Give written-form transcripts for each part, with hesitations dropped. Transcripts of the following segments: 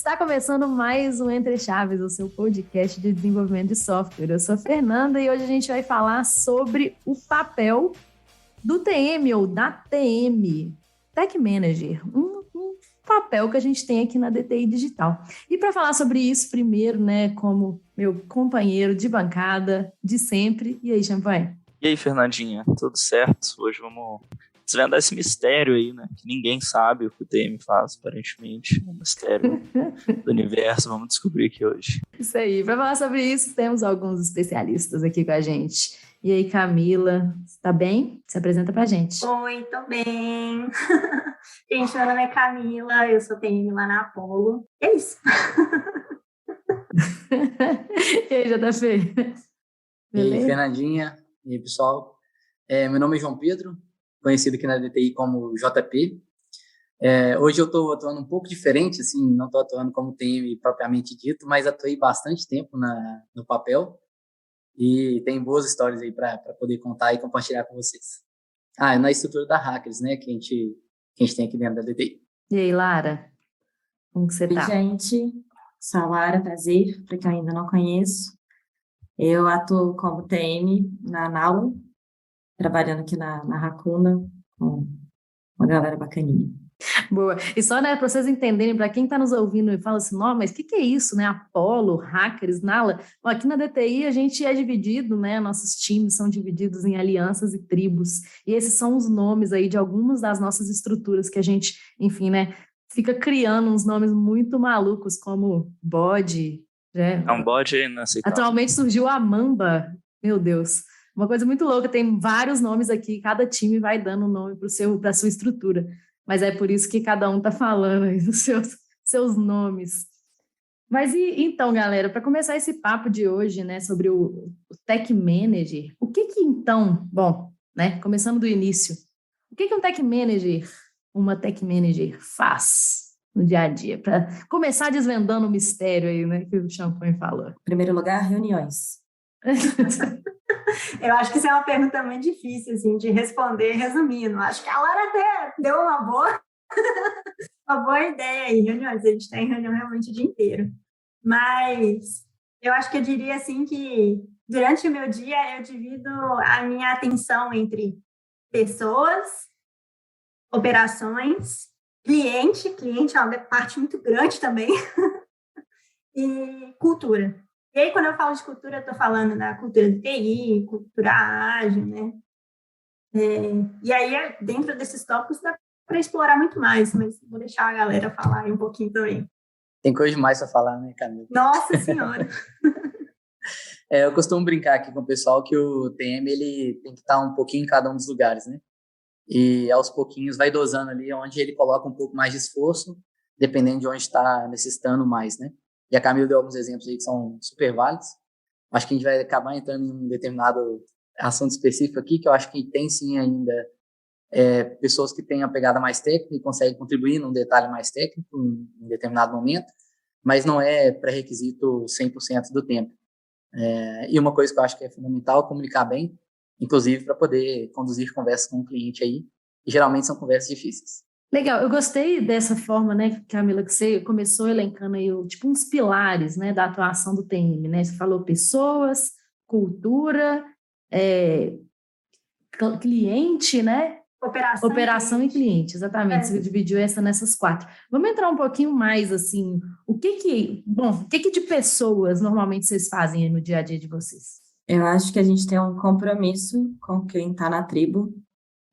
Está começando mais um Entre Chaves, o seu podcast de desenvolvimento de software. Eu sou a Fernanda e hoje a gente vai falar sobre o papel do TM ou da TM, Tech Manager, um papel que a gente tem aqui na DTI Digital. E para falar sobre isso, primeiro, né, como meu companheiro de bancada de sempre. E aí, Champagne? E aí, Fernandinha, tudo certo? Hoje vamos desvendar esse mistério aí, né? Que ninguém sabe o que o TM faz, aparentemente. É um mistério do universo, vamos descobrir aqui hoje. Isso aí, para falar sobre isso, temos alguns especialistas aqui com a gente. E aí, Camila, tá bem? Se apresenta pra gente. Oi, tô bem. Gente, meu nome é Camila, eu sou TM lá na Apollo. É isso. E aí, JP? E aí, Fernandinha, e aí, pessoal. Meu nome é João Pedro, conhecido aqui na DTI como JP. Hoje eu estou atuando um pouco diferente, assim, não estou atuando como TM propriamente dito, mas atuei bastante tempo no papel e tem boas histórias aí para poder contar e compartilhar com vocês. Na estrutura da Hackers, né, que a gente tem aqui dentro da DTI. E aí, Lara? Como que você tá? Oi, gente. Sou a Lara, prazer, para quem ainda não conheço. Eu atuo como TM na Nalo, trabalhando aqui na Racuna, com uma galera bacaninha. Boa. E só, né, para vocês entenderem, para quem está nos ouvindo e fala assim, não, mas o que é isso, né? Apollo, Hackers, Nala. Bom, aqui na DTI a gente é dividido, né? Nossos times são divididos em alianças e tribos. E esses são os nomes aí de algumas das nossas estruturas que a gente, enfim, né, fica criando uns nomes muito malucos, como bode. Né? É um bode aí, não sei. Atualmente surgiu a Mamba. Meu Deus. Uma coisa muito louca, tem vários nomes aqui, cada time vai dando um nome para a sua estrutura. Mas é por isso que cada um está falando aí dos seus nomes. Mas então, galera, para começar esse papo de hoje, né, sobre o Tech Manager, o que então, bom, né, começando do início, o que um Tech Manager, uma Tech Manager faz no dia a dia? Para começar desvendando o mistério aí, né, que o Champagne falou. Em primeiro lugar, reuniões. Eu acho que isso é uma pergunta muito difícil, assim, de responder resumindo. Acho que a Lara até deu uma boa ideia aí, reuniões. A gente tem reunião realmente o dia inteiro. Mas eu acho que eu diria, assim, que durante o meu dia eu divido a minha atenção entre pessoas, operações, cliente é uma parte muito grande também, e cultura. E aí, quando eu falo de cultura, eu estou falando da cultura do TI, cultura ágil, né? E aí, dentro desses tópicos, dá para explorar muito mais, mas vou deixar a galera falar aí um pouquinho também. Tem coisa demais para falar, né, Camila? Nossa Senhora! Eu costumo brincar aqui com o pessoal que o TM ele tem que estar um pouquinho em cada um dos lugares, né? E aos pouquinhos vai dosando ali onde ele coloca um pouco mais de esforço, dependendo de onde está necessitando mais, né? E a Camila deu alguns exemplos aí que são super válidos. Acho que a gente vai acabar entrando em um determinado assunto específico aqui, que eu acho que tem sim ainda pessoas que têm a pegada mais técnica e conseguem contribuir num detalhe mais técnico em determinado momento, mas não é pré-requisito 100% do tempo. E uma coisa que eu acho que é fundamental é comunicar bem, inclusive para poder conduzir conversas com o cliente aí, e geralmente são conversas difíceis. Legal, eu gostei dessa forma, né, Camila, que você começou elencando aí, tipo, uns pilares, né, da atuação do TM, né? Você falou pessoas, cultura, cliente, né? Operação e cliente, exatamente. Você dividiu nessas 4. Vamos entrar um pouquinho mais, assim, o que de pessoas normalmente vocês fazem aí no dia a dia de vocês? Eu acho que a gente tem um compromisso com quem está na tribo,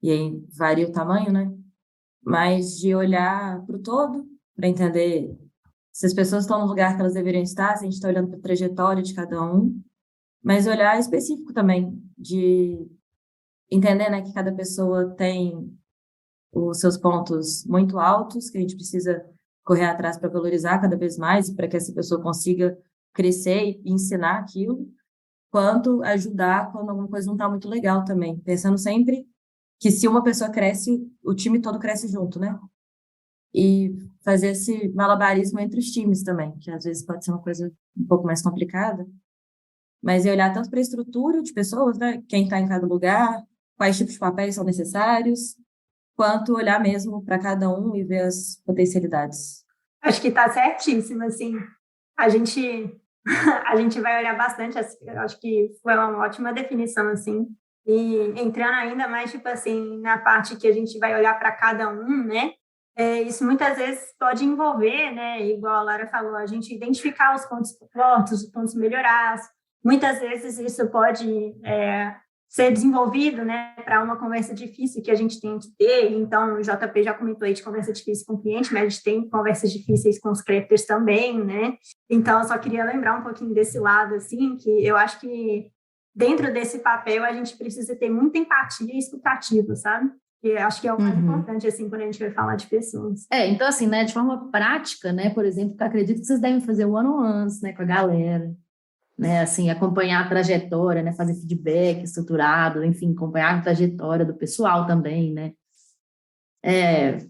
e aí varia o tamanho, né? Mas de olhar para o todo, para entender se as pessoas estão no lugar que elas deveriam estar, se a gente está olhando para a trajetória de cada um, mas olhar específico também, de entender, né, que cada pessoa tem os seus pontos muito altos, que a gente precisa correr atrás para valorizar cada vez mais, para que essa pessoa consiga crescer e ensinar aquilo, quanto ajudar quando alguma coisa não está muito legal também, pensando sempre que se uma pessoa cresce, o time todo cresce junto, né? E fazer esse malabarismo entre os times também, que às vezes pode ser uma coisa um pouco mais complicada, mas é olhar tanto para a estrutura de pessoas, né? Quem está em cada lugar, quais tipos de papéis são necessários, quanto olhar mesmo para cada um e ver as potencialidades. Acho que está certíssimo, assim, a gente, a gente vai olhar bastante, acho que foi uma ótima definição, assim, e entrando ainda mais, tipo assim, na parte que a gente vai olhar para cada um, né, isso muitas vezes pode envolver, né, igual a Lara falou, a gente identificar os pontos fortes, os pontos melhorados, muitas vezes isso pode ser desenvolvido, né, para uma conversa difícil que a gente tem que ter. Então, o JP já comentou aí de conversa difícil com o cliente, mas a gente tem conversas difíceis com os crafters também, né? Então, eu só queria lembrar um pouquinho desse lado, assim, que eu acho que dentro desse papel a gente precisa ter muita empatia e escutativa, sabe? Que eu acho que é o mais importante, assim, quando a gente vai falar de pessoas. Então, assim, né, de forma prática, né, por exemplo, eu acredito que vocês devem fazer one-on-ones, né, com a galera, né, assim, acompanhar a trajetória, né, fazer feedback estruturado, enfim, acompanhar a trajetória do pessoal também, né,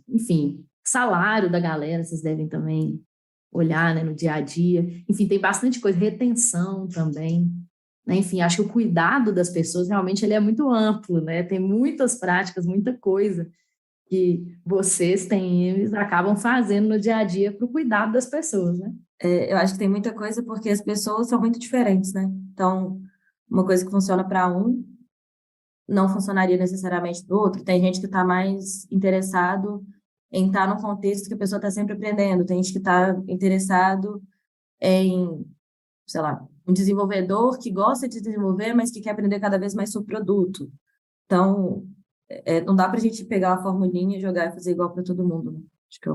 enfim, salário da galera, vocês devem também olhar, né, no dia a dia, enfim, tem bastante coisa, retenção também, né, enfim, acho que o cuidado das pessoas realmente ele é muito amplo, né, tem muitas práticas, muita coisa que vocês têm, acabam fazendo no dia a dia para o cuidado das pessoas, né? Eu acho que tem muita coisa porque as pessoas são muito diferentes, né? Então, uma coisa que funciona para um não funcionaria necessariamente para o outro. Tem gente que está mais interessado em estar num contexto que a pessoa está sempre aprendendo. Tem gente que está interessado em, sei lá, um desenvolvedor que gosta de desenvolver, mas que quer aprender cada vez mais sobre o produto. Então, não dá para a gente pegar a formulinha e jogar e fazer igual para todo mundo, né? Acho que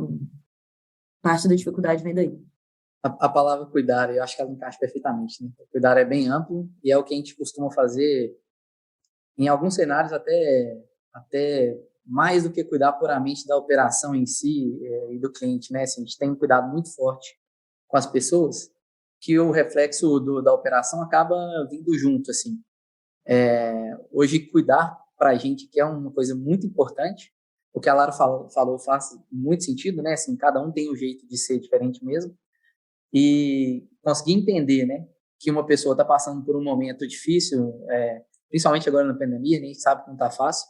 parte da dificuldade vem daí. A palavra cuidar, eu acho que ela encaixa perfeitamente, né? Cuidar é bem amplo e é o que a gente costuma fazer em alguns cenários até mais do que cuidar puramente da operação em si e do cliente, né? Assim, a gente tem um cuidado muito forte com as pessoas que o reflexo da operação acaba vindo junto, assim. Hoje, cuidar para a gente, que é uma coisa muito importante, o que a Lara falou faz muito sentido, né? Assim, cada um tem um jeito de ser diferente mesmo. E conseguir entender, né, que uma pessoa está passando por um momento difícil, principalmente agora na pandemia, nem sabe que não está fácil.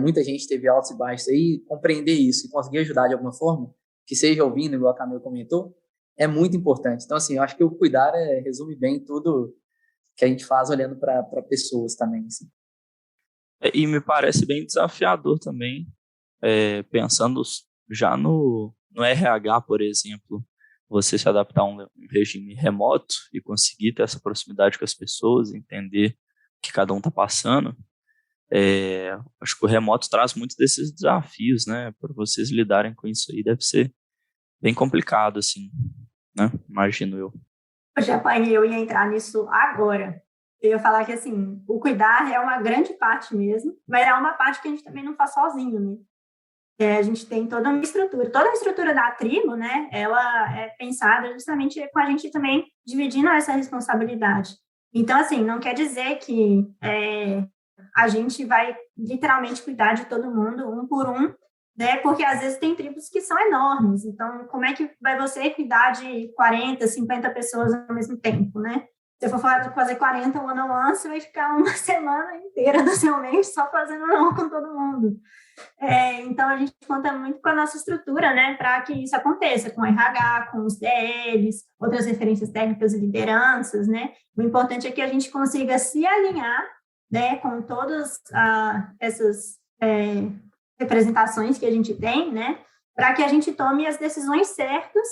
Muita gente teve altos e baixos aí, compreender isso e conseguir ajudar de alguma forma, que seja ouvindo, igual a Camila comentou, é muito importante. Então, assim, eu acho que o cuidar resume bem tudo que a gente faz olhando para pessoas também, assim. E me parece bem desafiador também, pensando já no RH, por exemplo, você se adaptar a um regime remoto e conseguir ter essa proximidade com as pessoas, entender o que cada um está passando. Acho que o remoto traz muitos desses desafios, né? Para vocês lidarem com isso aí deve ser bem complicado, assim, né? Imagino eu. Eu ia entrar nisso agora. Eu ia falar que, assim, o cuidar é uma grande parte mesmo, mas é uma parte que a gente também não faz sozinho, né? A gente tem toda a estrutura da tribo, né? Ela é pensada justamente com a gente também dividindo essa responsabilidade. Então, assim, não quer dizer que a gente vai literalmente cuidar de todo mundo, um por um, né? Porque às vezes tem tribos que são enormes. Então, como é que vai você cuidar de 40, 50 pessoas ao mesmo tempo, né? Se eu for fazer 40 one-on-one, você vai ficar uma semana inteira do seu mês só fazendo one-on-one com todo mundo. Então, a gente conta muito com a nossa estrutura, né, para que isso aconteça, com o RH, com os DLs, outras referências técnicas e lideranças, né? O importante é que a gente consiga se alinhar, né, com todas essas representações que a gente tem, né, para que a gente tome as decisões certas,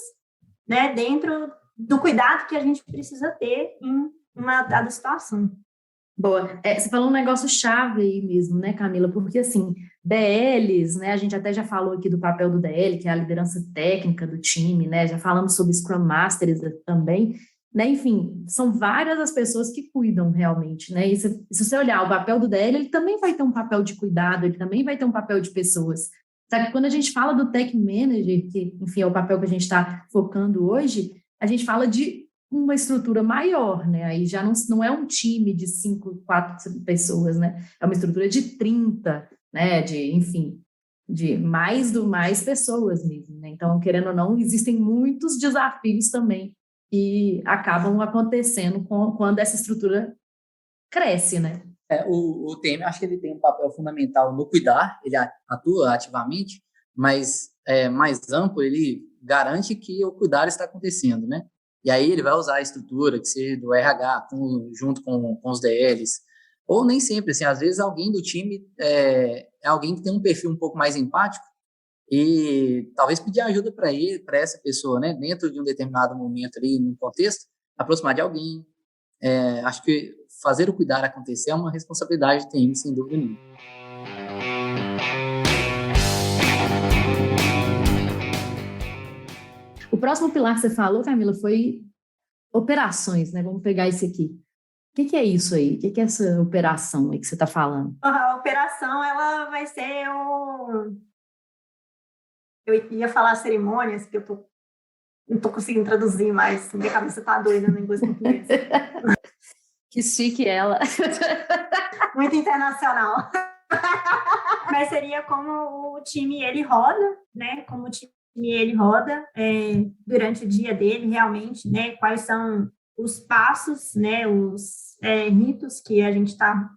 né, dentro do cuidado que a gente precisa ter em uma dada situação. Boa. Você falou um negócio chave aí mesmo, né, Camila? Porque, assim, DLs, né, a gente até já falou aqui do papel do DL, que é a liderança técnica do time, né, já falamos sobre Scrum Masters também, né, enfim, são várias as pessoas que cuidam realmente, né, e se você olhar o papel do DL, ele também vai ter um papel de cuidado, ele também vai ter um papel de pessoas. Só que quando a gente fala do Tech Manager, que, enfim, é o papel que a gente está focando hoje, a gente fala de uma estrutura maior, né? Aí já não é um time de 5, 4 pessoas, né? É uma estrutura de 30, né? Enfim, de mais pessoas mesmo, né? Então, querendo ou não, existem muitos desafios também que acabam acontecendo quando essa estrutura cresce, né? O TM, acho que ele tem um papel fundamental no cuidar, ele atua ativamente, mas mais amplo, ele garante que o cuidado está acontecendo, né? E aí ele vai usar a estrutura que seja do RH junto com os DLs, ou nem sempre, assim, às vezes alguém do time é alguém que tem um perfil um pouco mais empático e talvez pedir ajuda para essa pessoa, né? Dentro de um determinado momento ali, num contexto, aproximar de alguém. Acho que fazer o cuidar acontecer é uma responsabilidade de TM, sem dúvida nenhuma. O próximo pilar que você falou, Camila, foi operações, né? Vamos pegar esse aqui. O que é isso aí? O que é essa operação aí que você está falando? A operação, ela vai ser Eu ia falar cerimônias, que não tô conseguindo traduzir, mas minha cabeça tá doida no inglês e português. Que chique ela. Muito internacional. Mas seria como o time, ele roda, né? Como o time, ele roda durante o dia dele, realmente, né? Quais são os passos, né? Os ritos que a gente está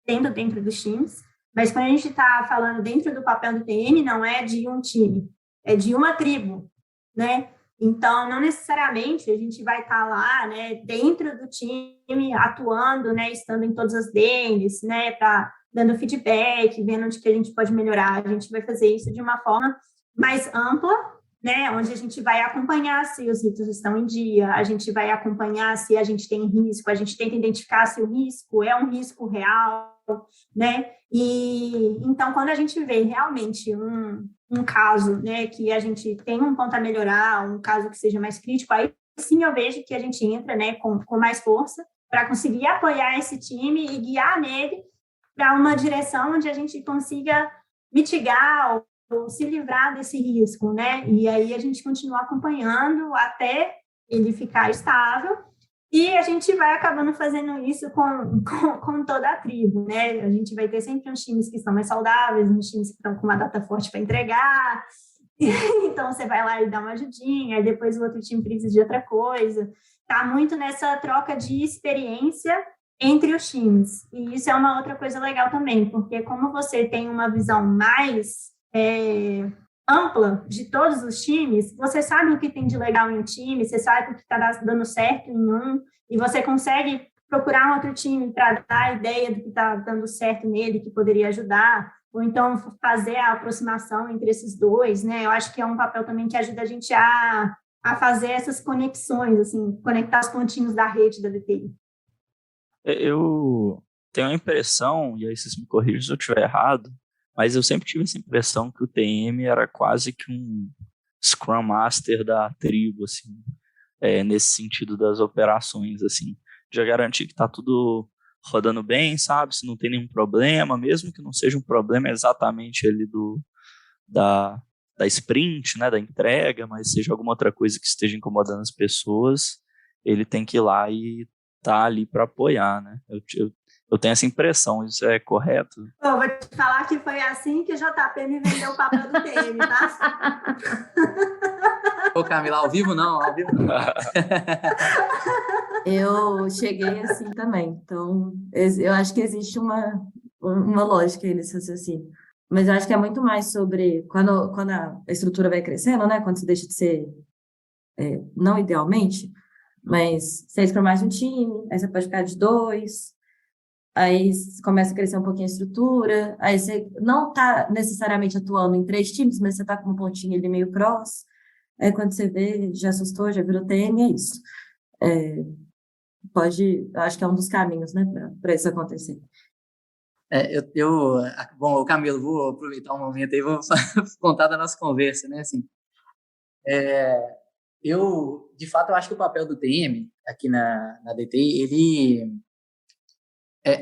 tendo dentro dos times. Mas quando a gente está falando dentro do papel do TM, não é de um time, é de uma tribo, né? Então, não necessariamente a gente vai estar lá, né, dentro do time, atuando, né, estando em todas as deles, né, dando feedback, vendo onde que a gente pode melhorar. A gente vai fazer isso de uma forma mais ampla, né, onde a gente vai acompanhar se os ritos estão em dia, a gente vai acompanhar se a gente tem risco, a gente tenta identificar se o risco é um risco real, né? E então, quando a gente vê realmente um caso, né, que a gente tem um ponto a melhorar, um caso que seja mais crítico, aí sim eu vejo que a gente entra, né, com mais força para conseguir apoiar esse time e guiar nele para uma direção onde a gente consiga mitigar ou se livrar desse risco, né? E aí a gente continua acompanhando até ele ficar estável. E a gente vai acabando fazendo isso com toda a tribo, né? A gente vai ter sempre uns times que estão mais saudáveis, uns times que estão com uma data forte para entregar. Então, você vai lá e dá uma ajudinha, aí depois o outro time precisa de outra coisa. Tá muito nessa troca de experiência entre os times. E isso é uma outra coisa legal também, porque como você tem uma visão mais ampla de todos os times, você sabe o que tem de legal em um time, você sabe o que está dando certo em um, e você consegue procurar um outro time para dar a ideia do que está dando certo nele, que poderia ajudar, ou então fazer a aproximação entre esses dois, né? Eu acho que é um papel também que ajuda a gente a fazer essas conexões, assim, conectar os pontinhos da rede da DTI. Eu tenho a impressão, e aí vocês me corrigem se eu estiver errado, mas eu sempre tive essa impressão que o TM era quase que um Scrum Master da tribo, assim, nesse sentido das operações, assim, já garantir que está tudo rodando bem, sabe, se não tem nenhum problema, mesmo que não seja um problema exatamente ali da sprint, né, da entrega, mas seja alguma outra coisa que esteja incomodando as pessoas, ele tem que ir lá e tá ali para apoiar, né, eu tenho essa impressão, isso é correto? Eu vou te falar que foi assim que o JP me vendeu o papel do TM, tá? Ô, Camila, ao vivo não. Eu cheguei assim também, então eu acho que existe uma lógica aí nesse raciocínio. Mas eu acho que é muito mais sobre quando a estrutura vai crescendo, né? Quando você deixa de ser, não idealmente, mas você é para mais um time, aí você pode ficar de 2, aí começa a crescer um pouquinho a estrutura, aí você não está necessariamente atuando em 3 times, mas você está com um pontinho ali meio cross, aí quando você vê, já assustou, já virou TM, é isso. Acho que é um dos caminhos, né, para isso acontecer. Bom, Camilo, vou aproveitar um momento aí, vou contar da nossa conversa, né, assim. De fato, eu acho que o papel do TM aqui na DTI,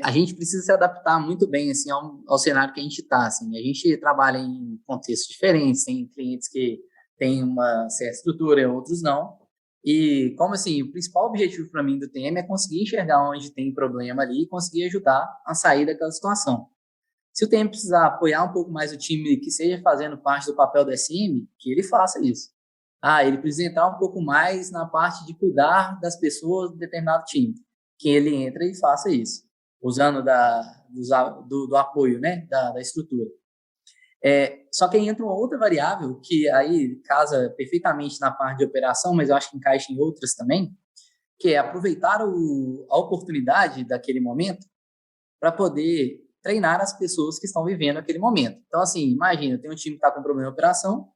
a gente precisa se adaptar muito bem, assim, ao cenário que a gente está, assim. A gente trabalha em contextos diferentes, tem clientes que têm uma certa estrutura, outros não. E como assim, o principal objetivo para mim do TM é conseguir enxergar onde tem problema ali e conseguir ajudar a sair daquela situação. Se o TM precisar apoiar um pouco mais o time que seja fazendo parte do papel do SM, que ele faça isso. Ele precisa entrar um pouco mais na parte de cuidar das pessoas de determinado time, que ele entre e faça isso, usando do apoio, né, da estrutura. Só que aí entra uma outra variável que aí casa perfeitamente na parte de operação, mas eu acho que encaixa em outras também, que é aproveitar a oportunidade daquele momento para poder treinar as pessoas que estão vivendo aquele momento. Então, assim, imagina, tem um time que está com problema de operação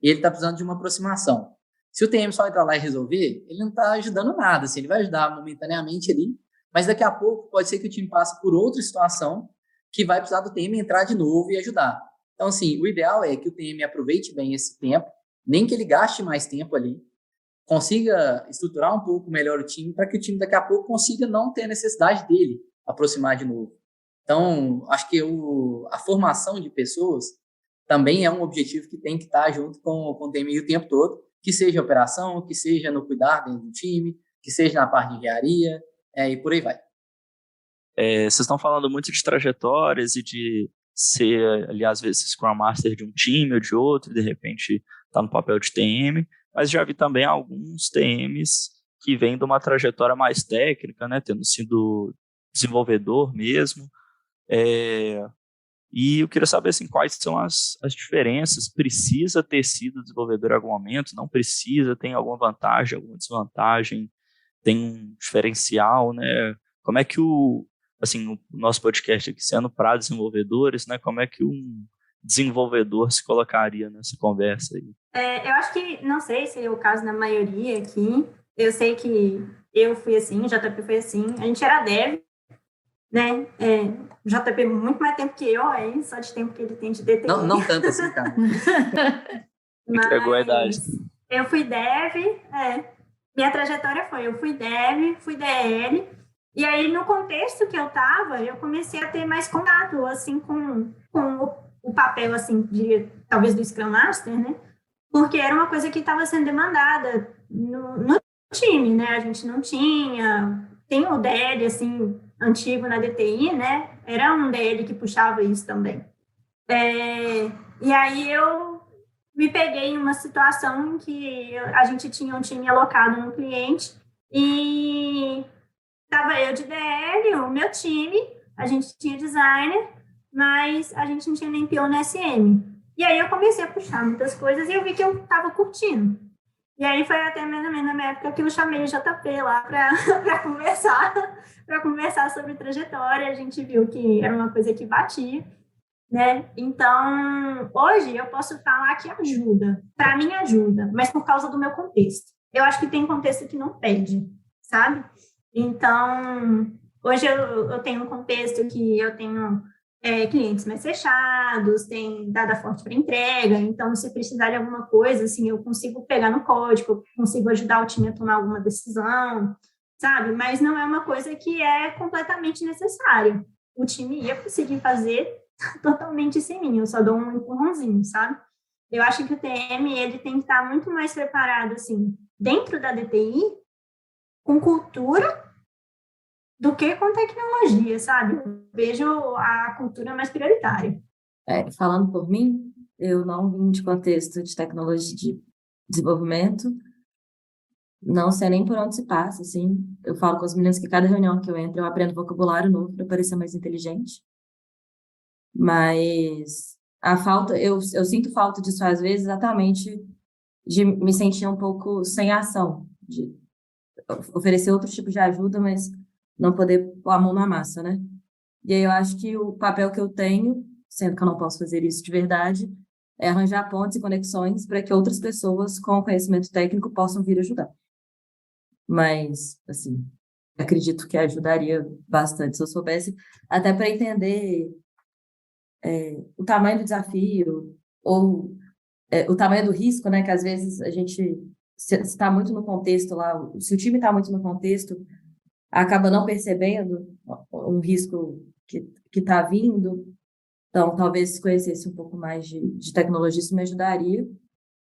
e ele está precisando de uma aproximação. Se o TM só entrar lá e resolver, ele não está ajudando nada, assim, ele vai ajudar momentaneamente ali, mas daqui a pouco pode ser que o time passe por outra situação que vai precisar do TM entrar de novo e ajudar. Então, assim, o ideal é que o TM aproveite bem esse tempo, nem que ele gaste mais tempo ali, consiga estruturar um pouco melhor o time para que o time daqui a pouco consiga não ter a necessidade dele aproximar de novo. Então, acho que a formação de pessoas também é um objetivo que tem que estar junto com o TMI o tempo todo, que seja operação, que seja no cuidar dentro do time, que seja na parte de engenharia, e por aí vai. Vocês estão falando muito de trajetórias e de ser, ali, às vezes, Scrum Master de um time ou de outro, e de repente está no papel de TM, mas já vi também alguns TMs que vêm de uma trajetória mais técnica, né, tendo sido desenvolvedor mesmo, e eu queria saber assim, quais são as diferenças. Precisa ter sido desenvolvedor em algum momento? Não precisa? Tem alguma vantagem, alguma desvantagem? Tem um diferencial, né? Como é que o nosso podcast aqui sendo para desenvolvedores, né? Como é que um desenvolvedor se colocaria nessa conversa aí? Eu acho que, não sei se é o caso na maioria aqui, eu sei que eu fui assim, o JP foi assim, a gente era dev, né? O JP muito mais tempo que eu, aí, só de tempo que ele tem de DTI. Não tanto assim, cara. Entregou a idade. Eu fui dev, minha trajetória foi, eu fui dev, fui DL, e aí no contexto que eu estava, eu comecei a ter mais contato, assim, com o papel, assim, talvez do Scrum Master, né? Porque era uma coisa que estava sendo demandada no time, né? A gente não tinha... Tem o DL, assim, antigo na DTI, né? Era um DL que puxava isso também. E aí eu me peguei em uma situação em que a gente tinha um time alocado no cliente e estava eu de DL, o meu time, a gente tinha designer, mas a gente não tinha nem PO no SM. E aí eu comecei a puxar muitas coisas e eu vi que eu estava curtindo. E aí foi até mais ou menos na minha época que eu chamei o JP lá para conversar sobre trajetória. A gente viu que era uma coisa que batia, né? Então, hoje eu posso falar que ajuda. Para mim ajuda, mas por causa do meu contexto. Eu acho que tem contexto que não pede, sabe? Então, hoje eu tenho um contexto que eu tenho clientes mais fechados, tem data forte para entrega, então se precisar de alguma coisa, assim, eu consigo pegar no código, eu consigo ajudar o time a tomar alguma decisão, sabe? Mas não é uma coisa que é completamente necessária. O time ia conseguir fazer totalmente sem mim, eu só dou um empurrãozinho, sabe? Eu acho que o TM, ele tem que estar muito mais preparado, assim, dentro da DTI, com cultura, do que com tecnologia, sabe? Eu vejo a cultura mais prioritária. Falando por mim, eu não vim de contexto de tecnologia de desenvolvimento, não sei nem por onde se passa, assim. Eu falo com as meninas que cada reunião que eu entro, eu aprendo vocabulário novo para parecer mais inteligente. Mas eu sinto falta disso às vezes, exatamente de me sentir um pouco sem ação, de oferecer outro tipo de ajuda, mas não poder pôr a mão na massa, né? E aí eu acho que o papel que eu tenho, sendo que eu não posso fazer isso de verdade, é arranjar pontes e conexões para que outras pessoas com conhecimento técnico possam vir ajudar. Mas, assim, acredito que ajudaria bastante se eu soubesse, até para entender o tamanho do desafio ou o tamanho do risco, né? Que às vezes a gente, se está muito no contexto lá, se o time está muito no contexto, acaba não percebendo um risco que está vindo. Então, talvez se conhecesse um pouco mais de tecnologia, isso me ajudaria.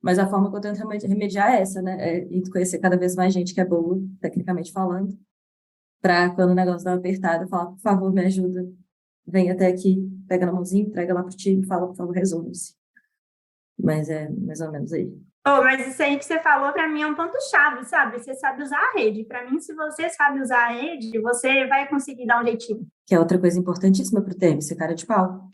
Mas a forma que eu tento remediar é essa, né? E conhecer cada vez mais gente que é boa, tecnicamente falando, para quando o negócio dá uma apertada, falar, por favor, me ajuda, vem até aqui, pega na mãozinha, entrega lá pro time, fala, por favor, resolva-se. Mas é mais ou menos aí. Oh, mas isso aí que você falou, para mim, é um ponto-chave, sabe? Você sabe usar a rede. Para mim, se você sabe usar a rede, você vai conseguir dar um jeitinho. Que é outra coisa importantíssima para o TM, ser cara de pau.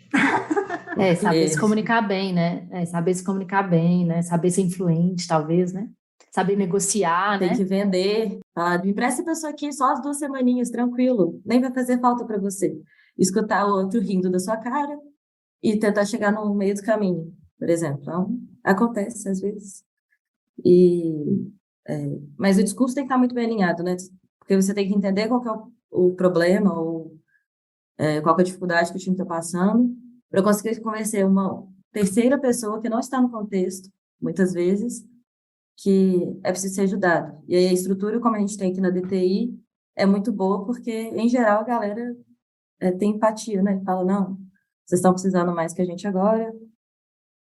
Saber se comunicar bem, né? Saber se comunicar bem, né? Saber ser influente, talvez, né? Saber negociar, Tem né? que vender. Falar, me empresta a pessoa aqui só as 2 semaninhas, tranquilo. Nem vai fazer falta para você. Escutar o outro rindo da sua cara e tentar chegar no meio do caminho, por exemplo. Então, acontece às vezes. Mas o discurso tem que estar muito bem alinhado, né? Porque você tem que entender qual que é o problema ou qual que é a dificuldade que o time está passando, para conseguir convencer uma terceira pessoa que não está no contexto, muitas vezes, que é preciso ser ajudado. E aí a estrutura, como a gente tem aqui na DTI, é muito boa, porque, em geral, a galera tem empatia, né? Fala, não, vocês estão precisando mais que a gente agora,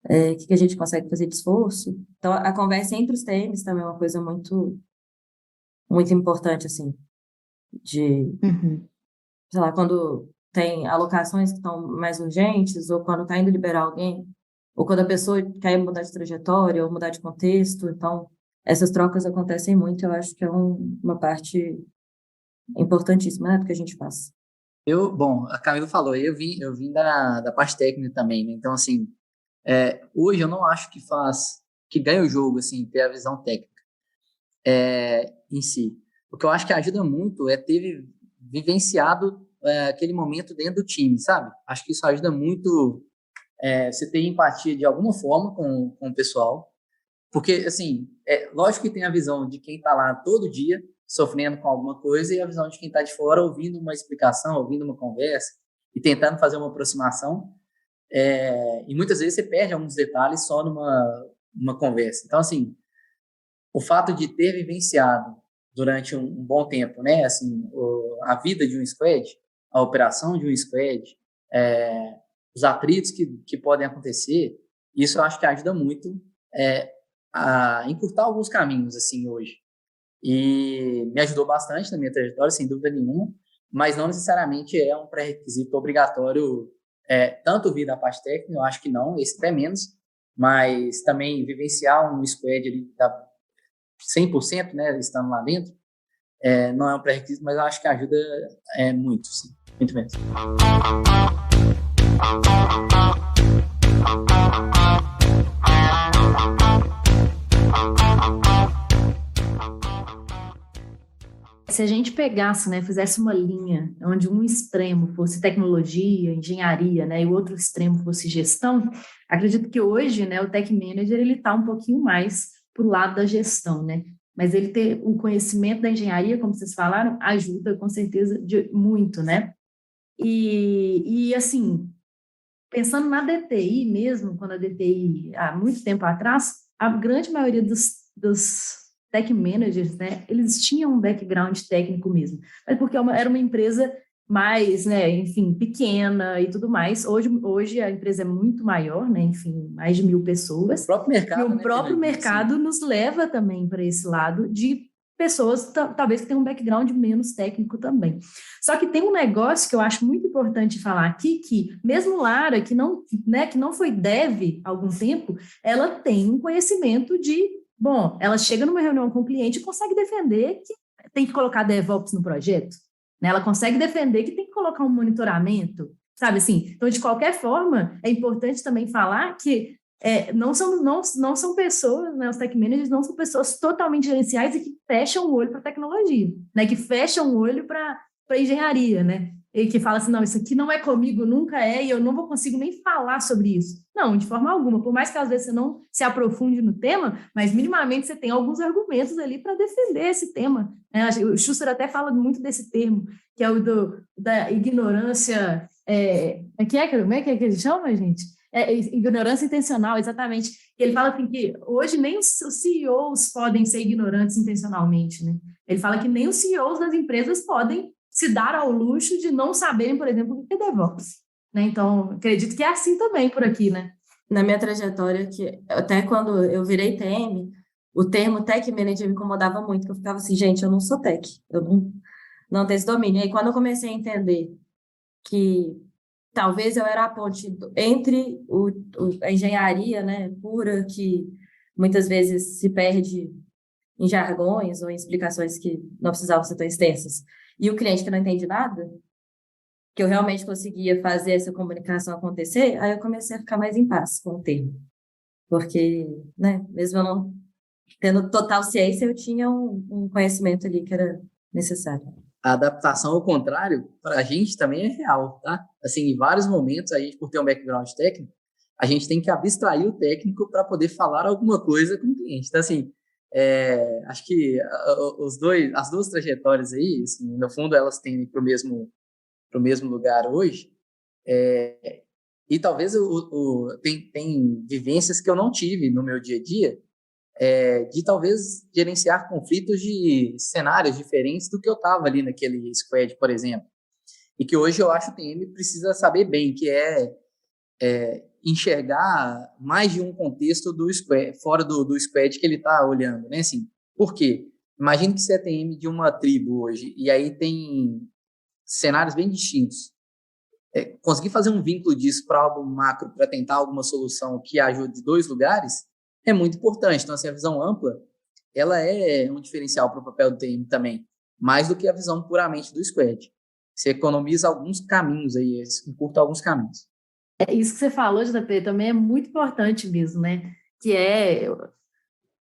o que a gente consegue fazer de esforço? Então, a conversa entre os TMs também é uma coisa muito, muito importante, assim, de, sei lá, quando tem alocações que estão mais urgentes, ou quando está indo liberar alguém, ou quando a pessoa quer mudar de trajetória, ou mudar de contexto. Então, essas trocas acontecem muito, eu acho que é uma parte importantíssima, né, do que a gente faz. Bom, a Camila falou, eu vim da parte técnica também, né? Então, assim, hoje eu não acho que ganha o jogo, assim, ter a visão técnica em si. O que eu acho que ajuda muito é ter vivenciado aquele momento dentro do time, sabe? Acho que isso ajuda muito você ter empatia de alguma forma com o pessoal, porque, assim, lógico que tem a visão de quem está lá todo dia sofrendo com alguma coisa e a visão de quem está de fora ouvindo uma explicação, ouvindo uma conversa e tentando fazer uma aproximação, e muitas vezes você perde alguns detalhes só numa conversa. Então, assim, o fato de ter vivenciado durante um bom tempo, né, assim, a vida de um squad, a operação de um squad, os atritos que podem acontecer, isso eu acho que ajuda muito a encurtar alguns caminhos, assim, hoje. E me ajudou bastante na minha trajetória, sem dúvida nenhuma, mas não necessariamente é um pré-requisito obrigatório, tanto vir da parte técnica, eu acho que não, esse até menos, mas também vivenciar um squad ali 100%, né, estando lá dentro, não é um pré-requisito, mas eu acho que ajuda muito, sim, muito mesmo. Se a gente pegasse, né, fizesse uma linha onde um extremo fosse tecnologia, engenharia, né, e o outro extremo fosse gestão, acredito que hoje, né, o Tech Manager ele está um pouquinho mais para o lado da gestão, né? Mas ele ter o conhecimento da engenharia, como vocês falaram, ajuda com certeza muito, né? E assim, pensando na DTI mesmo, quando a DTI, há muito tempo atrás, a grande maioria dos tech managers, né, eles tinham um background técnico mesmo, mas porque era uma empresa mais, né, enfim, pequena e tudo mais. Hoje a empresa é muito maior, né, enfim, mais de 1.000 pessoas. O próprio mercado, e o próprio mercado nos leva também para esse lado de pessoas, talvez, que tenham um background menos técnico também. Só que tem um negócio que eu acho muito importante falar aqui, que mesmo Lara, que não foi dev há algum tempo, ela tem um conhecimento bom, ela chega numa reunião com o cliente e consegue defender que tem que colocar DevOps no projeto, né? Ela consegue defender que tem que colocar um monitoramento, sabe assim? Então, de qualquer forma, é importante também falar que não são pessoas, né, os tech managers não são pessoas totalmente gerenciais e que fecham o olho para a tecnologia, né, que fecham o olho para a engenharia, né, e que fala assim, não, isso aqui não é comigo, nunca e eu não consigo nem falar sobre isso. Não, de forma alguma, por mais que às vezes você não se aprofunde no tema, mas minimamente você tem alguns argumentos ali para defender esse tema, né? O Schuster até fala muito desse termo, que é o da ignorância, como é que ele chama, gente? Ignorância intencional, exatamente. Ele fala assim que hoje nem os CEOs podem ser ignorantes intencionalmente, né? Ele fala que nem os CEOs das empresas podem se dar ao luxo de não saberem, por exemplo, o que é DevOps, né? Então, acredito que é assim também por aqui, né? Na minha trajetória, que até quando eu virei TM, o termo Tech Manager me incomodava muito, porque eu ficava assim, gente, eu não sou tech, eu não tenho esse domínio. E aí, quando eu comecei a entender que talvez eu era a ponte entre a engenharia, né, pura, que muitas vezes se perde em jargões ou em explicações que não precisavam ser tão extensas. E o cliente que não entende nada, que eu realmente conseguia fazer essa comunicação acontecer, aí eu comecei a ficar mais em paz com o termo. Porque, né, mesmo eu não tendo total ciência, eu tinha um conhecimento ali que era necessário. A adaptação ao contrário, para a gente também é real, tá? Assim, em vários momentos, a gente, por ter um background técnico, a gente tem que abstrair o técnico para poder falar alguma coisa com o cliente. Então, assim, acho que as duas trajetórias aí, assim, no fundo, elas tendem para o mesmo lugar hoje. E talvez tem vivências que eu não tive no meu dia a dia, de talvez gerenciar conflitos de cenários diferentes do que eu estava ali naquele squad, por exemplo. E que hoje eu acho que o TM precisa saber bem, que enxergar mais de um contexto do squad, fora do squad que ele está olhando, né? Assim, por quê? Imagina que você é TM de uma tribo hoje, e aí tem cenários bem distintos. Conseguir fazer um vínculo disso para algo macro, para tentar alguma solução que ajude dois lugares, é muito importante. Então, assim, a visão ampla, ela é um diferencial para o papel do TM também, mais do que a visão puramente do squad. Você economiza alguns caminhos aí, encurta alguns caminhos. Isso que você falou, JP, também é muito importante mesmo, né? Que é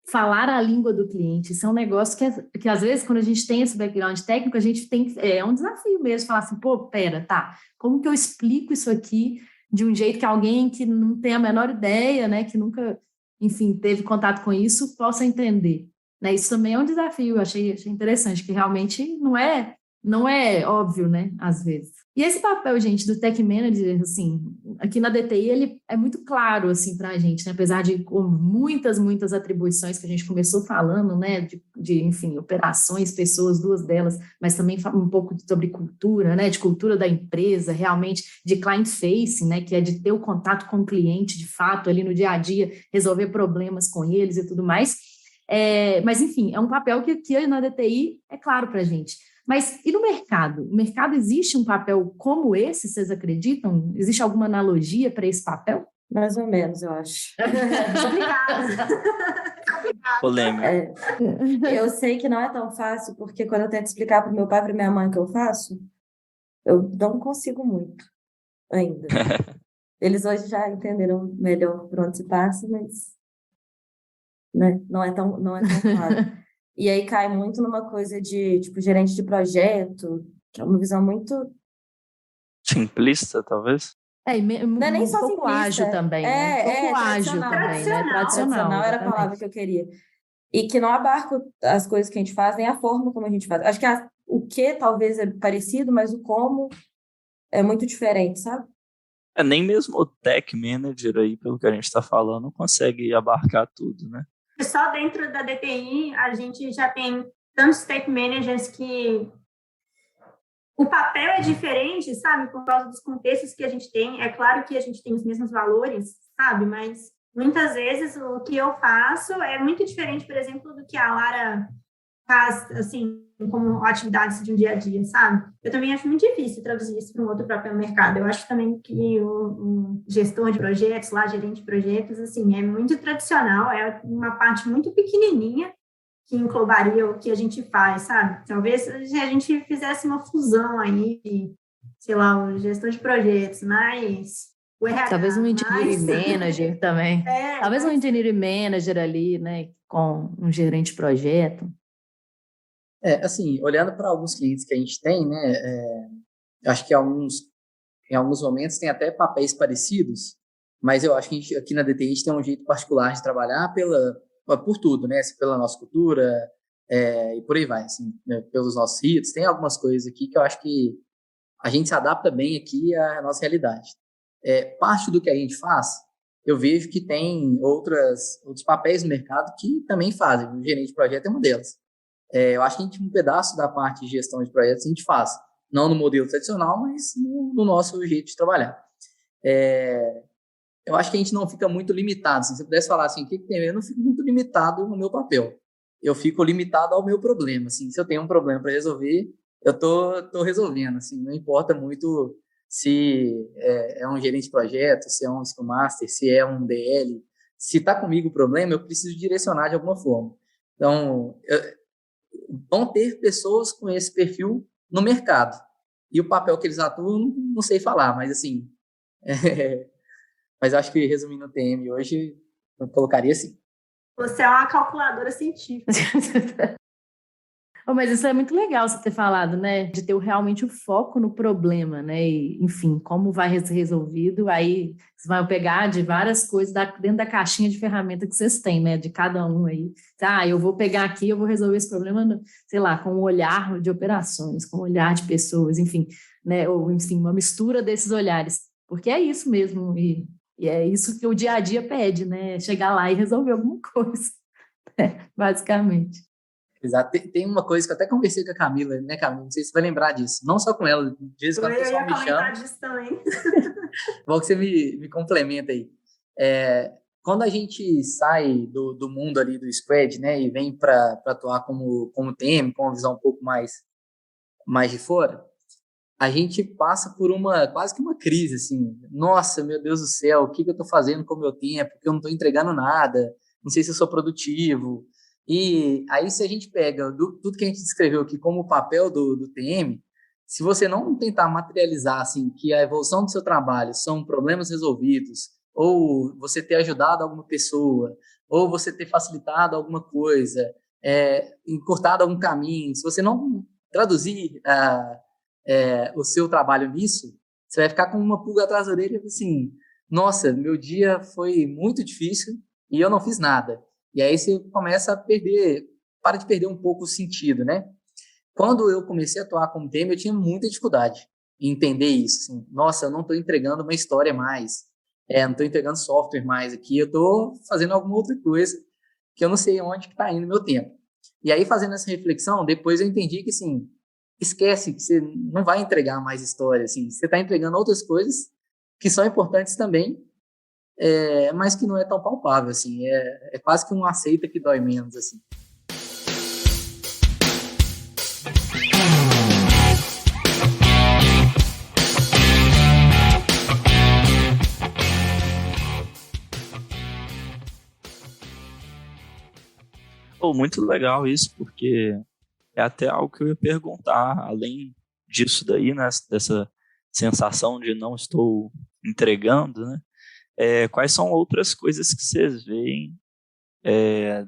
falar a língua do cliente. Isso é um negócio que às vezes, quando a gente tem esse background técnico, a gente tem é um desafio mesmo, falar assim, pô, pera, tá, como que eu explico isso aqui de um jeito que alguém que não tem a menor ideia, né, que nunca, enfim, teve contato com isso, possa entender, né? Isso também é um desafio, eu achei interessante, que realmente não é óbvio, né, às vezes. E esse papel, gente, do Tech Manager, assim, aqui na DTI, ele é muito claro, assim, para a gente, né? Apesar de com muitas atribuições que a gente começou falando, né? Enfim, operações, pessoas, duas delas, mas também um pouco sobre cultura, né? De cultura da empresa, realmente, de client facing, né? Que é de ter o contato com o cliente, de fato, ali no dia a dia, resolver problemas com eles e tudo mais. Mas, enfim, é um papel que aqui na DTI é claro para a gente. Mas e no mercado? No mercado existe um papel como esse, vocês acreditam? Existe alguma analogia para esse papel? Mais ou menos, eu acho. Obrigada. Polêmica. Eu sei que não é tão fácil, porque quando eu tento explicar para o meu pai e para minha mãe o que eu faço, eu não consigo muito ainda. Eles hoje já entenderam melhor por onde se passa, mas né, não é tão claro. E aí cai muito numa coisa de, tipo, gerente de projeto, que é uma visão muito... Simplista, talvez? Não é nem só pouco simplista. ágil também, né? Pouco ágil também, né? Tradicional era a palavra que eu queria. E que não abarca as coisas que a gente faz, nem a forma como a gente faz. Acho que o que talvez é parecido, mas o como é muito diferente, sabe? Nem mesmo o Tech Manager aí, pelo que a gente está falando, consegue abarcar tudo, né? Só dentro da DTI, a gente já tem tantos tech managers que o papel é diferente, sabe? Por causa dos contextos que a gente tem. É claro que a gente tem os mesmos valores, sabe? Mas muitas vezes o que eu faço é muito diferente, por exemplo, do que a Lara faz, assim, como atividades de um dia a dia, sabe? Eu também acho muito difícil traduzir isso para um outro papel no mercado. Eu acho também que o gestor de projetos, lá, gerente de projetos, assim, é muito tradicional, é uma parte muito pequenininha que englobaria o que a gente faz, sabe? Talvez se a gente fizesse uma fusão aí, sei lá, o gestor de projetos, mas o RH, talvez um engineering manager também. Talvez um engineering manager ali, né, com um gerente de projeto. Assim, olhando para alguns clientes que a gente tem, né, acho que em alguns momentos tem até papéis parecidos, mas eu acho que a gente, aqui na DTI a gente tem um jeito particular de trabalhar por tudo, né, pela nossa cultura e por aí vai, assim, né, pelos nossos ritos. Tem algumas coisas aqui que eu acho que a gente se adapta bem aqui à nossa realidade. Parte do que a gente faz, eu vejo que tem outros papéis no mercado que também fazem. O gerente de projeto é uma delas. Eu acho que a gente, um pedaço da parte de gestão de projetos a gente faz, não no modelo tradicional, mas no nosso jeito de trabalhar. Eu acho que a gente não fica muito limitado. Se você pudesse falar assim, o que tem? Eu não fico muito limitado no meu papel. Eu fico limitado ao meu problema. Assim, se eu tenho um problema para resolver, eu tô resolvendo. Assim, não importa muito se é um gerente de projeto, se é um Scrum Master, se é um DL, se está comigo o problema, eu preciso direcionar de alguma forma. Então, vão ter pessoas com esse perfil no mercado. E o papel que eles atuam, não sei falar, mas assim... mas acho que, resumindo o TM hoje, eu colocaria assim. Você é uma calculadora científica. Oh, mas isso é muito legal você ter falado, né? De ter realmente o foco no problema, né? E, enfim, como vai ser resolvido, aí vocês vão pegar de várias coisas dentro da caixinha de ferramenta que vocês têm, né? De cada um aí. Eu vou pegar aqui, eu vou resolver esse problema, sei lá, com um olhar de operações, com um olhar de pessoas, enfim, né? Ou, enfim, uma mistura desses olhares. Porque é isso mesmo, e é isso que o dia a dia pede, né? Chegar lá e resolver alguma coisa, basicamente. Exato. Tem uma coisa que eu até conversei com a Camila, né, Camila? Não sei se você vai lembrar disso. Não só com ela, de vez em quando o pessoal me chama. Disso também. Bom que você me complementa aí. Quando a gente sai do mundo ali do squad, né, e vem para atuar como TM, com uma visão um pouco mais de fora, a gente passa por quase que uma crise, assim. Nossa, meu Deus do céu, o que eu estou fazendo com o meu tempo? Porque eu não estou entregando nada, não sei se eu sou produtivo. E aí, se a gente pega tudo que a gente descreveu aqui como papel do TM, se você não tentar materializar assim, que a evolução do seu trabalho são problemas resolvidos, ou você ter ajudado alguma pessoa, ou você ter facilitado alguma coisa, encurtado algum caminho, se você não traduzir o seu trabalho nisso, você vai ficar com uma pulga atrás da orelha assim, nossa, meu dia foi muito difícil e eu não fiz nada. E aí você começa a para de perder um pouco o sentido, né? Quando eu comecei a atuar como TM, eu tinha muita dificuldade em entender isso. Assim, nossa, eu não estou entregando uma história mais, não estou entregando software mais aqui, eu estou fazendo alguma outra coisa que eu não sei onde está indo meu tempo. E aí, fazendo essa reflexão, depois eu entendi que, assim, esquece que você não vai entregar mais história, assim, você está entregando outras coisas que são importantes também, mas que não é tão palpável, assim, é quase que um aceita que dói menos, assim. Muito legal isso, porque é até algo que eu ia perguntar, além disso daí, né, dessa sensação de não estou entregando, né? Quais são outras coisas que vocês veem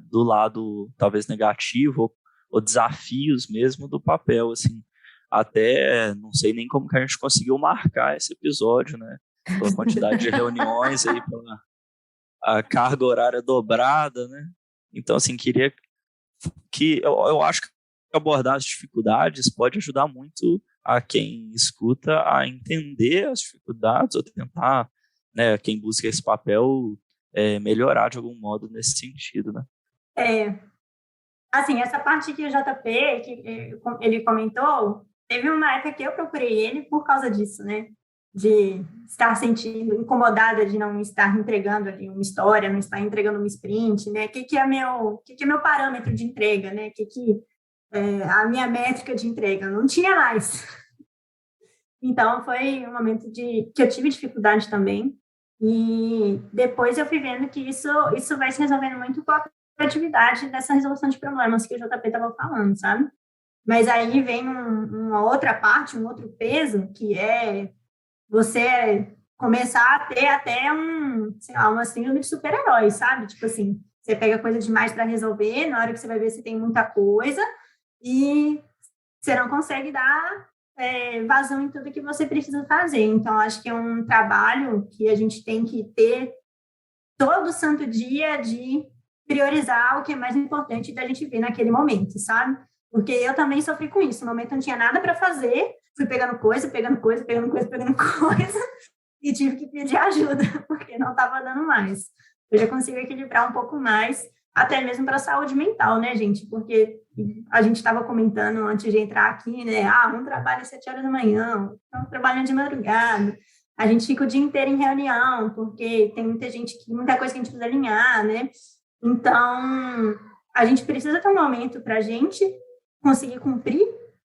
do lado talvez negativo ou desafios mesmo do papel, assim, até não sei nem como que a gente conseguiu marcar esse episódio, né, pela quantidade de reuniões aí, pela a carga horária dobrada, né, então assim, queria que eu acho que abordar as dificuldades pode ajudar muito a quem escuta a entender as dificuldades ou tentar, né, quem busca esse papel melhorar de algum modo nesse sentido, né? Assim, essa parte que o JP, que ele comentou, teve uma época que eu procurei ele por causa disso, né? De estar sentindo incomodada de não estar entregando ali uma história, não estar entregando uma sprint, né? O que é meu parâmetro de entrega, né? A minha métrica de entrega? Não tinha mais. Então, foi um momento que eu tive dificuldade também. E depois eu fui vendo que isso vai se resolvendo muito com a atividade dessa resolução de problemas que o JP estava falando, sabe? Mas aí vem uma outra parte, um outro peso, que é você começar a ter até uma síndrome de super-herói, sabe? Tipo assim, você pega coisa demais para resolver, na hora que você vai ver, você tem muita coisa e você não consegue dar vazão em tudo que você precisa fazer. Então, acho que é um trabalho que a gente tem que ter todo santo dia de priorizar o que é mais importante da gente ver naquele momento, sabe? Porque eu também sofri com isso. No momento não tinha nada para fazer, fui pegando coisa, e tive que pedir ajuda, porque não estava dando mais. Eu já consigo equilibrar um pouco mais, até mesmo para a saúde mental, né, gente? Porque a gente estava comentando antes de entrar aqui, né? Um trabalha às 7 horas da manhã, outro trabalha de madrugada. A gente fica o dia inteiro em reunião, porque tem muita coisa que a gente precisa alinhar, né? Então, a gente precisa ter um momento para a gente conseguir cumprir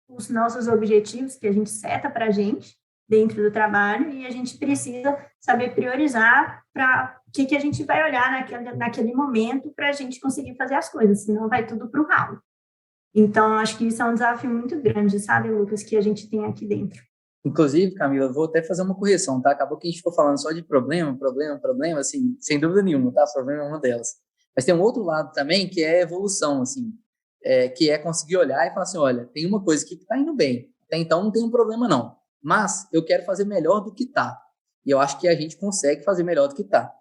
os nossos objetivos que a gente seta para a gente dentro do trabalho, e a gente precisa saber priorizar para que a gente vai olhar naquele momento para a gente conseguir fazer as coisas, senão vai tudo para o ralo. Então, acho que isso é um desafio muito grande, sabe, Lucas, que a gente tem aqui dentro. Inclusive, Camila, eu vou até fazer uma correção, tá? Acabou que a gente ficou falando só de problema, assim, sem dúvida nenhuma, tá? Problema é uma delas. Mas tem um outro lado também, que é evolução, assim, que é conseguir olhar e falar assim, olha, tem uma coisa aqui que está indo bem, até então não tem um problema não, mas eu quero fazer melhor do que está. E eu acho que a gente consegue fazer melhor do que está.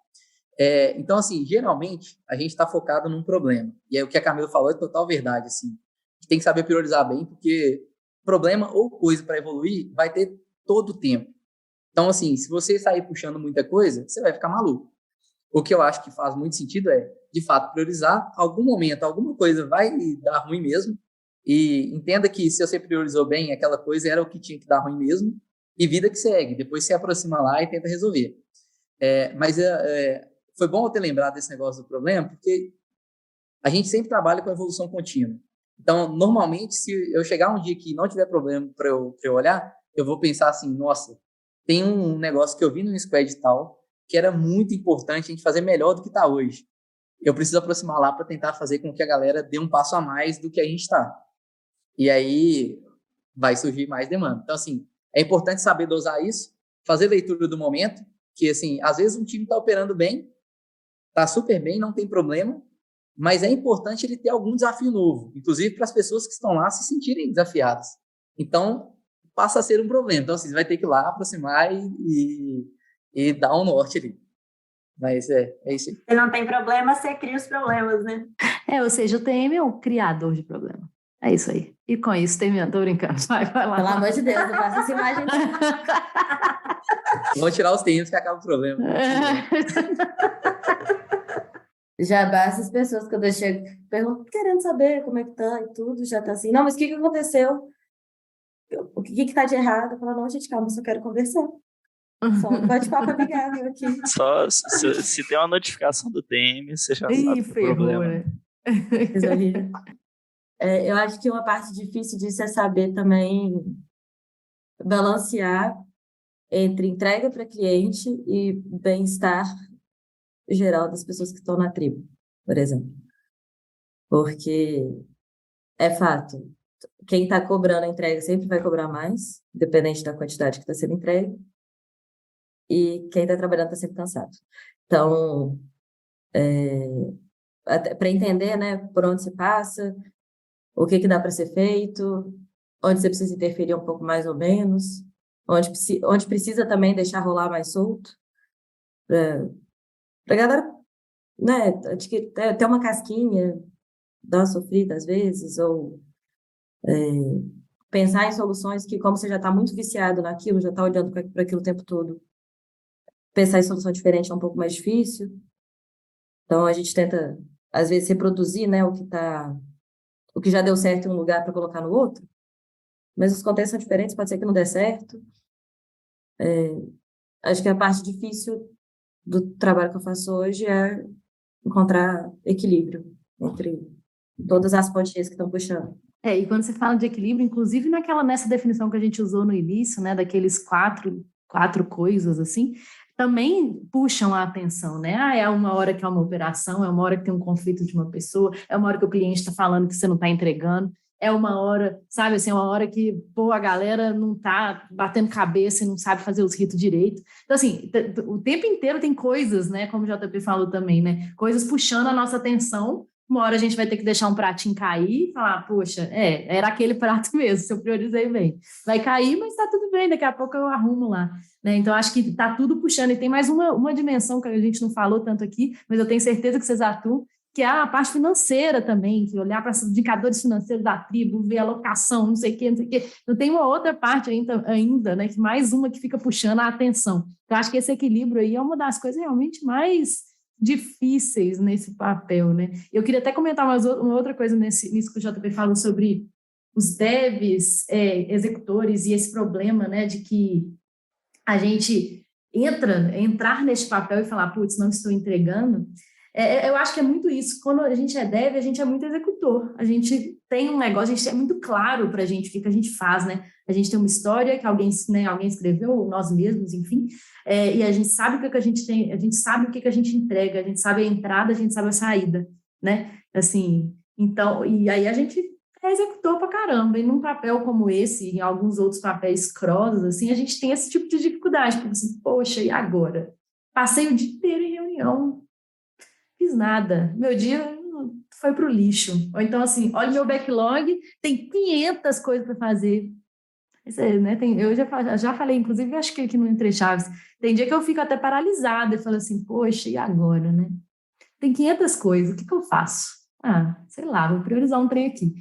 Então, assim, geralmente, a gente está focado num problema. E aí o que a Camila falou é total verdade, assim. A gente tem que saber priorizar bem, porque problema ou coisa para evoluir vai ter todo o tempo. Então, assim, se você sair puxando muita coisa, você vai ficar maluco. O que eu acho que faz muito sentido é, de fato, priorizar. Algum momento, alguma coisa vai dar ruim mesmo. E entenda que se você priorizou bem, aquela coisa era o que tinha que dar ruim mesmo. E vida que segue. Depois você aproxima lá e tenta resolver. Mas foi bom eu ter lembrado desse negócio do problema, porque a gente sempre trabalha com evolução contínua. Então, normalmente, se eu chegar um dia que não tiver problema para eu olhar, eu vou pensar assim, nossa, tem um negócio que eu vi no squad tal, que era muito importante a gente fazer melhor do que está hoje. Eu preciso aproximar lá para tentar fazer com que a galera dê um passo a mais do que a gente está. E aí vai surgir mais demanda. Então, assim, é importante saber dosar isso, fazer leitura do momento, que, assim, às vezes um time está operando bem, está super bem, não tem problema, mas é importante ele ter algum desafio novo, inclusive para as pessoas que estão lá se sentirem desafiadas. Então, passa a ser um problema. Então, assim, você vai ter que ir lá, aproximar e dar um norte ali. Mas é isso aí. Se não tem problema, você cria os problemas, né? Ou seja, o TM é o criador de problema. É isso aí. E com isso, terminando. Tô brincando. Vai lá. Pelo amor de Deus, não faça essa imagem. Vamos tirar os termos que acaba o problema. Já basta as pessoas, quando eu chego, perguntam, querendo saber como é que tá e tudo, já tá assim, não, mas o que aconteceu? O que tá de errado? Eu falo, não, gente, calma, só quero conversar. Só um bate-papo amigável aqui. Só se tem uma notificação do TM, você já sabe o problema. Né? Eu acho que uma parte difícil disso é saber também balancear entre entrega para cliente e bem-estar geral das pessoas que estão na tribo, por exemplo. Porque é fato, quem está cobrando a entrega sempre vai cobrar mais, independente da quantidade que está sendo entregue, e quem está trabalhando está sempre cansado. Então, para entender, né, por onde se passa, o que dá para ser feito, onde você precisa interferir um pouco mais ou menos, onde precisa também deixar rolar mais solto, para a galera, né, ter uma casquinha, dar uma sofrida às vezes, ou pensar em soluções que, como você já está muito viciado naquilo, já está olhando para aquilo o tempo todo, pensar em solução diferente é um pouco mais difícil. Então, a gente tenta, às vezes, reproduzir, né, o que já deu certo em um lugar para colocar no outro, mas os contextos são diferentes, pode ser que não dê certo. Acho que a parte difícil do trabalho que eu faço hoje é encontrar equilíbrio entre todas as pontinhas que estão puxando. E quando você fala de equilíbrio, inclusive nessa definição que a gente usou no início, né, daqueles quatro coisas, assim, também puxam a atenção, né? É uma hora que é uma operação, é uma hora que tem um conflito de uma pessoa, é uma hora que o cliente está falando que você não está entregando, é uma hora, sabe, assim, uma hora que, a galera não está batendo cabeça e não sabe fazer os ritos direito. Então, assim, o tempo inteiro tem coisas, né, como o JP falou também, né, coisas puxando a nossa atenção. Uma hora a gente vai ter que deixar um pratinho cair e falar, poxa, era aquele prato mesmo, se eu priorizei bem. Vai cair, mas está tudo bem, daqui a pouco eu arrumo lá. Né? Então, acho que está tudo puxando. E tem mais uma dimensão que a gente não falou tanto aqui, mas eu tenho certeza que vocês atuam, que é a parte financeira também, que olhar para os indicadores financeiros da tribo, ver a alocação, não sei o quê. Então, tem uma outra parte ainda, né, que mais uma que fica puxando a atenção. Então, acho que esse equilíbrio aí é uma das coisas realmente mais difíceis nesse papel, né? Eu queria até comentar uma outra coisa nisso que o JP falou sobre os devs, executores e esse problema, né, de que a gente entrar nesse papel e falar, putz, não estou entregando. Eu acho que é muito isso. Quando a gente é dev, a gente é muito executor. A gente tem um negócio, a gente é muito claro para a gente o que a gente faz, né? A gente tem uma história que alguém escreveu, nós mesmos, enfim, e a gente sabe o que a gente tem, a gente sabe o que a gente entrega, a gente sabe a entrada, a gente sabe a saída, né? Assim, então, e aí a gente é executor pra caramba, e num papel como esse, em alguns outros papéis crossos, assim, a gente tem esse tipo de dificuldade, porque assim, poxa, e agora? Passei o dia inteiro em reunião, fiz nada, meu dia foi pro lixo. Ou então, assim, olha meu backlog, tem 500 coisas para fazer. Né, eu já falei, inclusive, acho que aqui no Entre Chaves, tem dia que eu fico até paralisada e falo assim, poxa, e agora, né? Tem 500 coisas, o que eu faço? Sei lá, vou priorizar um trem aqui.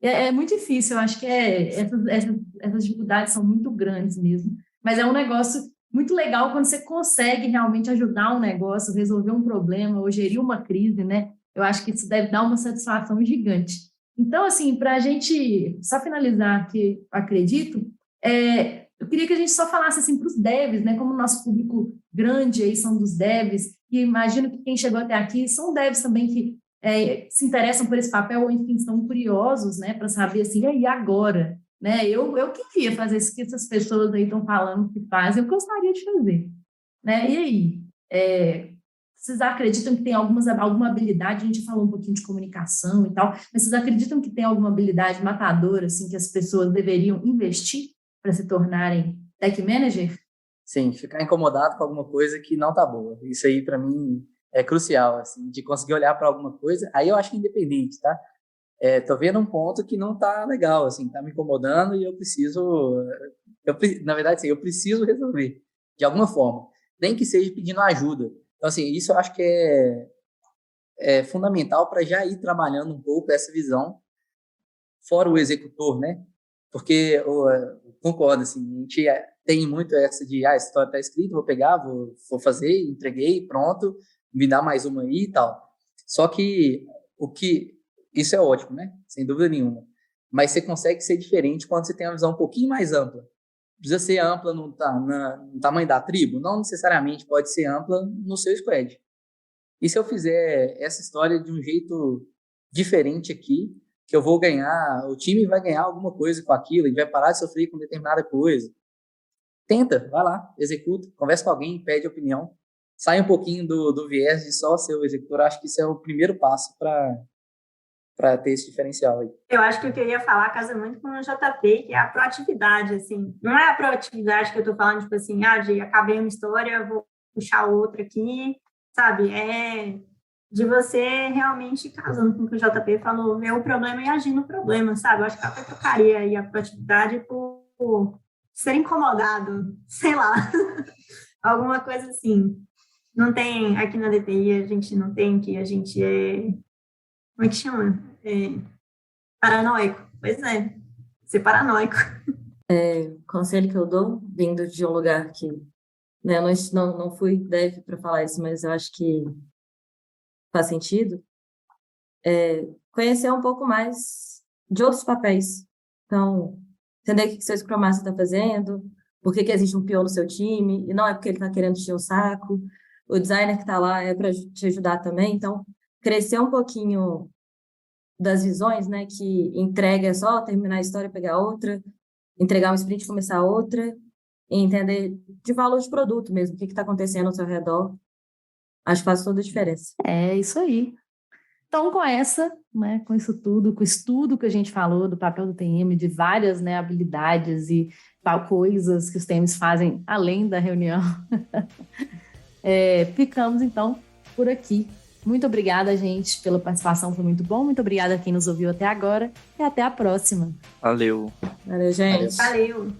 É muito difícil, eu acho que essas dificuldades são muito grandes mesmo, mas é um negócio muito legal quando você consegue realmente ajudar um negócio, resolver um problema ou gerir uma crise, né? Eu acho que isso deve dar uma satisfação gigante. Então, assim, para a gente só finalizar aqui, acredito, eu queria que a gente só falasse assim para os devs, né? Como o nosso público grande aí são dos devs, e imagino que quem chegou até aqui são devs também que se interessam por esse papel, ou enfim, estão curiosos, né? Para saber assim, e agora? Né? Eu queria fazer isso que essas pessoas aí estão falando que fazem, eu gostaria de fazer. Né? E aí? Vocês acreditam que tem alguma habilidade? A gente falou um pouquinho de comunicação e tal, mas vocês acreditam que tem alguma habilidade matadora assim, que as pessoas deveriam investir para se tornarem tech manager? Sim, ficar incomodado com alguma coisa que não tá boa. Isso aí, para mim, é crucial, assim, de conseguir olhar para alguma coisa. Aí eu acho que é independente, tá? Tô vendo um ponto que não tá legal, assim, tá me incomodando e na verdade, assim, eu preciso resolver, de alguma forma. Nem que seja pedindo ajuda. Então, assim, isso eu acho que é fundamental para já ir trabalhando um pouco essa visão, fora o executor, né? Porque, eu concordo, assim, a gente tem muito essa de, a história está escrita, vou pegar, vou fazer, entreguei, pronto, me dá mais uma aí e tal. Só que isso é ótimo, né? Sem dúvida nenhuma. Mas você consegue ser diferente quando você tem uma visão um pouquinho mais ampla. Precisa ser ampla no tamanho da tribo? Não necessariamente pode ser ampla no seu squad. E se eu fizer essa história de um jeito diferente aqui, que eu vou ganhar, o time vai ganhar alguma coisa com aquilo, ele vai parar de sofrer com determinada coisa. Tenta, vai lá, executa, conversa com alguém, pede opinião. Sai um pouquinho do viés de só ser o executor. Acho que isso é o primeiro passo para ter esse diferencial aí. Eu acho que o que eu ia falar casa muito com o JP, que é a proatividade, assim. Não é a proatividade que eu tô falando, tipo assim, de acabei uma história, vou puxar outra aqui, sabe? É de você realmente, casando com o que o JP falou, ver o problema e agir no problema, sabe? Eu acho que eu até trocaria aí a proatividade por ser incomodado, sei lá. Alguma coisa assim. Não tem, aqui na DTI, a gente não tem que a gente como é que chama? Paranoico. Pois é, ser paranoico. Conselho que eu dou, vindo de um lugar que, né, eu não fui dev para falar isso, mas eu acho que faz sentido, conhecer um pouco mais de outros papéis. Então, entender o que seu Scrum Master está fazendo, por que existe um PO no seu time, e não é porque ele está querendo te encher o saco, o designer que está lá é para te ajudar também. Então, crescer um pouquinho das visões, né, que entrega é só terminar a história e pegar outra, entregar um sprint e começar outra, e entender de valor de produto mesmo, o que está acontecendo ao seu redor. Acho que faz toda a diferença. É isso aí. Então, com isso tudo, com o estudo que a gente falou do papel do TM, de várias, né, habilidades e coisas que os TMs fazem além da reunião, ficamos, então, por aqui. Muito obrigada, gente, pela participação, foi muito bom. Muito obrigada a quem nos ouviu até agora e até a próxima. Valeu. Valeu, gente. Valeu.